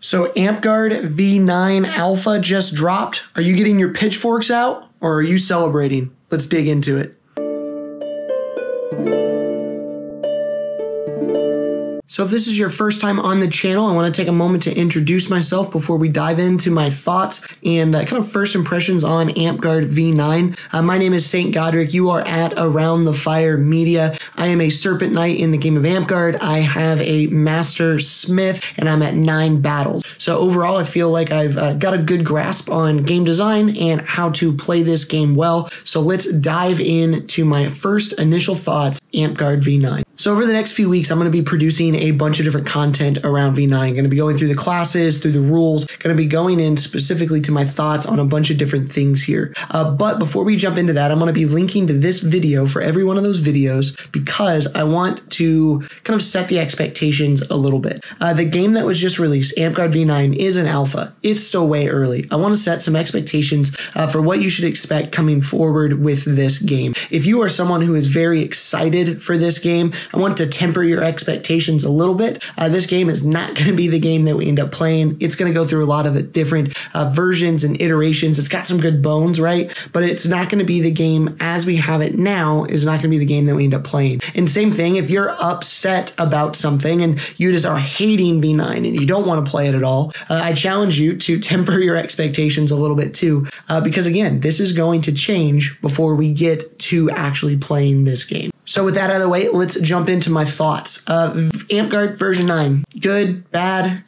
So Amtgard V9 Alpha just dropped. Are you getting your pitchforks out or are you celebrating? Let's dig into it. So if this is your first time on the channel, I want to take a moment to introduce myself before we dive into my thoughts and kind of first impressions on Amtgard V9. My name is St. Godric. You are at Around the Fire Media. I am a Serpent Knight in the game of Amtgard. I have a Master Smith and I'm at 9 battles. So overall, I feel like I've got a good grasp on game design and how to play this game well. So let's dive into my first initial thoughts, Amtgard V9. So over the next few weeks, I'm going to be producing a bunch of different content around V9. I'm going to be going through the classes, through the rules, going to be going in specifically to my thoughts on a bunch of different things here. But before we jump into that, I'm going to be linking to this video for every one of those videos because I want to kind of set the expectations a little bit. The game that was just released, Amtgard V9, is an alpha. It's still way early. I want to set some expectations for what you should expect coming forward with this game. If you are someone who is very excited for this game, I want to temper your expectations a little bit. This game is not going to be the game that we end up playing. It's going to go through a lot of different versions and iterations. It's got some good bones, right? But it's not going to be the game as we have it now is not going to be the game that we end up playing. And same thing, if you're upset about something and you just are hating V9 and you don't want to play it at all, I challenge you to temper your expectations a little bit too. Because again, this is going to change before we get to actually playing this game. So with that out of the way, let's jump into my thoughts. Amtgard version 9, good, bad,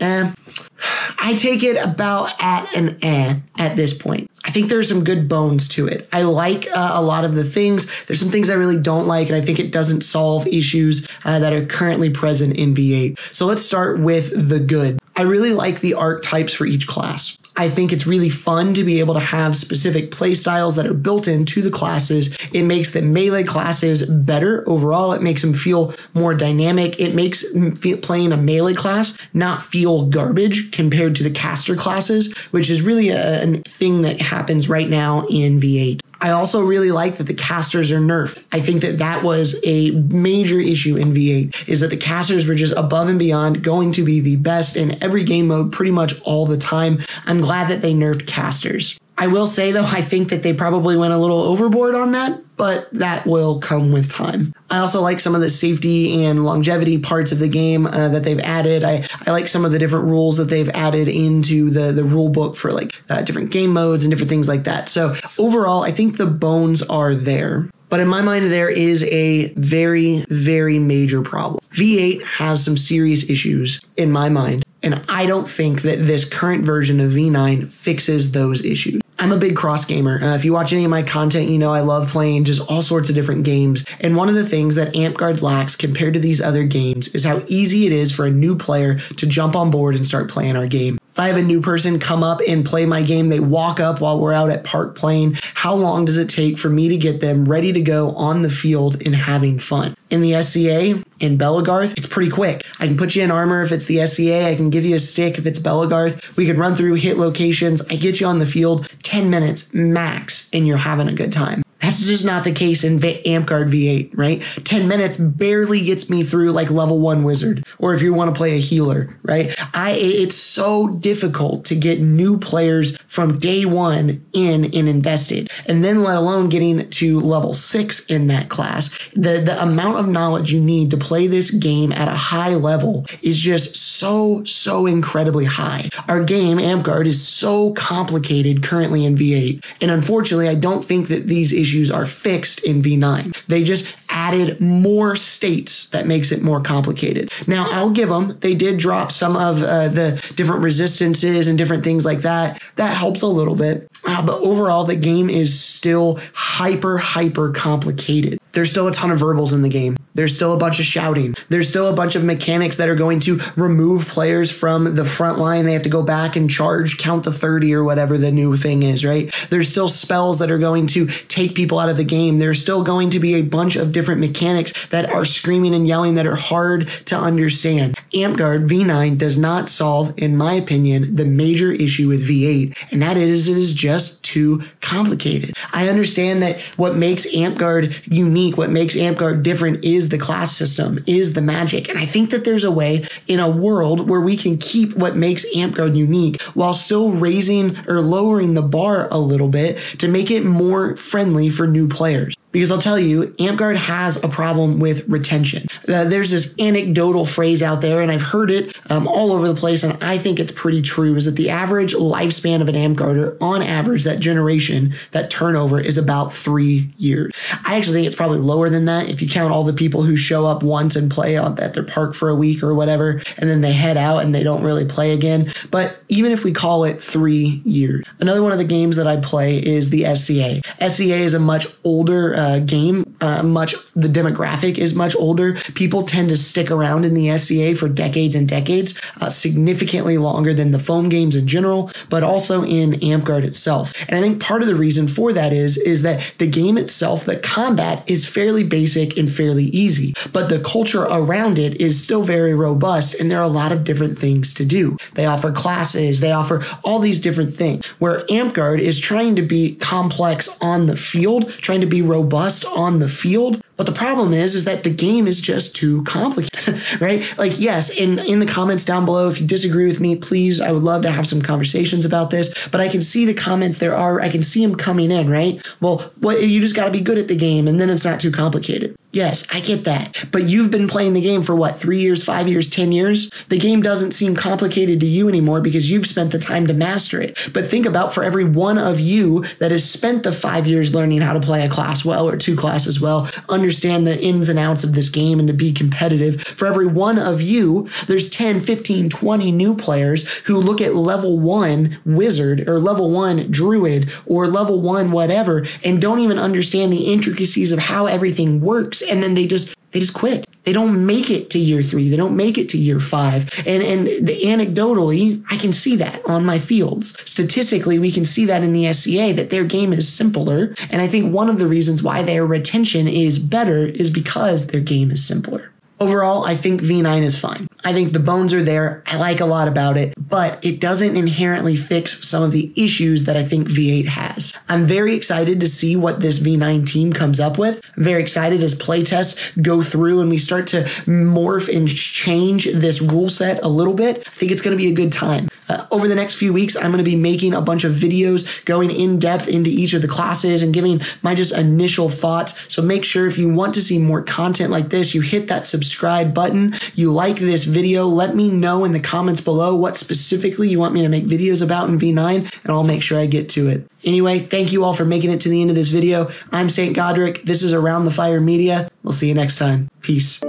I take it about at an at this point. I think there's some good bones to it. I like a lot of the things. There's some things I really don't like, and I think it doesn't solve issues that are currently present in V8. So let's start with the good. I really like the archetypes for each class. I think it's really fun to be able to have specific play styles that are built into the classes. It makes the melee classes better overall. It makes them feel more dynamic. It makes playing a melee class not feel garbage compared to the caster classes, which is really a thing that happens right now in V8. I also really like that the casters are nerfed. I think that that was a major issue in V8, is that the casters were just above and beyond going to be the best in every game mode pretty much all the time. I'm glad that they nerfed casters. I will say, though, I think that they probably went a little overboard on that, but that will come with time. I also like some of the safety and longevity parts of the game that they've added. I like some of the different rules that they've added into the rule book for like different game modes and different things like that. So overall, I think the bones are there. But in my mind, there is a very, very major problem. V8 has some serious issues in my mind, and I don't think that this current version of V9 fixes those issues. I'm a big cross gamer. If you watch any of my content, you know I love playing just all sorts of different games. And one of the things that Amtgard lacks compared to these other games is how easy it is for a new player to jump on board and start playing our game. If I have a new person come up and play my game, they walk up while we're out at park playing, how long does it take for me to get them ready to go on the field and having fun? In the SCA, in Belagarth, it's pretty quick. I can put you in armor if it's the SCA. I can give you a stick if it's Belagarth. We can run through, hit locations. I get you on the field, 10 minutes max, and you're having a good time. That's just not the case in Amtgard V8, right? 10 minutes barely gets me through like level 1 wizard, or if you want to play a healer, right? It's so difficult to get new players from day one in and invested, and then let alone getting to level 6 in that class. The amount of knowledge you need to play this game at a high level is just so incredibly high. Our game, Amtgard, is so complicated currently in V8, and unfortunately, I don't think that these issues are fixed in V9. They just added more states that makes it more complicated. Now, I'll give them, they did drop some of the different resistances and different things like that. That helps a little bit. But overall, the game is still hyper complicated. There's still a ton of verbals in the game. There's still a bunch of shouting. There's still a bunch of mechanics that are going to remove players from the front line. They have to go back and charge, count to 30 or whatever the new thing is, right? There's still spells that are going to take people out of the game. There's still going to be a bunch of different mechanics that are screaming and yelling that are hard to understand. Amtgard V9 does not solve, in my opinion, the major issue with V8, and that is it is just too complicated. I understand that what makes Amtgard unique unique, what makes Amtgard different is the class system, is the magic. And I think that there's a way in a world where we can keep what makes Amtgard unique while still raising or lowering the bar a little bit to make it more friendly for new players. Because I'll tell you, Amtgard has a problem with retention. There's this anecdotal phrase out there, and I've heard it all over the place, and I think it's pretty true, is that the average lifespan of an Amtgarder, on average, that generation, that turnover, is about 3 years. I actually think it's probably lower than that if you count all the people who show up once and play at their park for a week or whatever, and then they head out and they don't really play again. But even if we call it 3 years. Another one of the games that I play is the SCA. SCA is a much older game. The demographic is much older. People tend to stick around in the SCA for decades and decades, significantly longer than the foam games in general, but also in Amtgard itself. And I think part of the reason for that is that the game itself, the combat, is fairly basic and fairly easy, but the culture around it is still very robust, and there are a lot of different things to do. They offer classes, they offer all these different things, where Amtgard is trying to be complex on the field, trying to be robust on the field. But the problem is that the game is just too complicated, right? Like, yes, in the comments down below, if you disagree with me, please, I would love to have some conversations about this. But I can see the comments I can see them coming in, right? Well, you just got to be good at the game, and then it's not too complicated. Yes, I get that. But you've been playing the game for what, 3 years, 5 years, 10 years? The game doesn't seem complicated to you anymore because you've spent the time to master it. But think about, for every one of you that has spent the 5 years learning how to play a class well, or 2 classes well, understand the ins and outs of this game and to be competitive, for every one of you, there's 10, 15, 20 new players who look at level 1 wizard or level 1 druid or level 1 whatever and don't even understand the intricacies of how everything works. And then they just quit. They don't make it to year 3. They don't make it to year 5. And anecdotally, I can see that on my fields. Statistically, we can see that in the SCA, that their game is simpler. And I think one of the reasons why their retention is better is because their game is simpler. Overall, I think V9 is fine. I think the bones are there. I like a lot about it, but it doesn't inherently fix some of the issues that I think V8 has. I'm very excited to see what this V9 team comes up with. I'm very excited as playtests go through and we start to morph and change this rule set a little bit. I think it's going to be a good time. Over the next few weeks, I'm going to be making a bunch of videos going in depth into each of the classes and giving my just initial thoughts. So make sure if you want to see more content like this, you hit that subscribe button. You like this video, let me know in the comments below what specifically you want me to make videos about in V9, and I'll make sure I get to it. Anyway, thank you all for making it to the end of this video. I'm St. Godric. This is Around the Fire Media. We'll see you next time. Peace.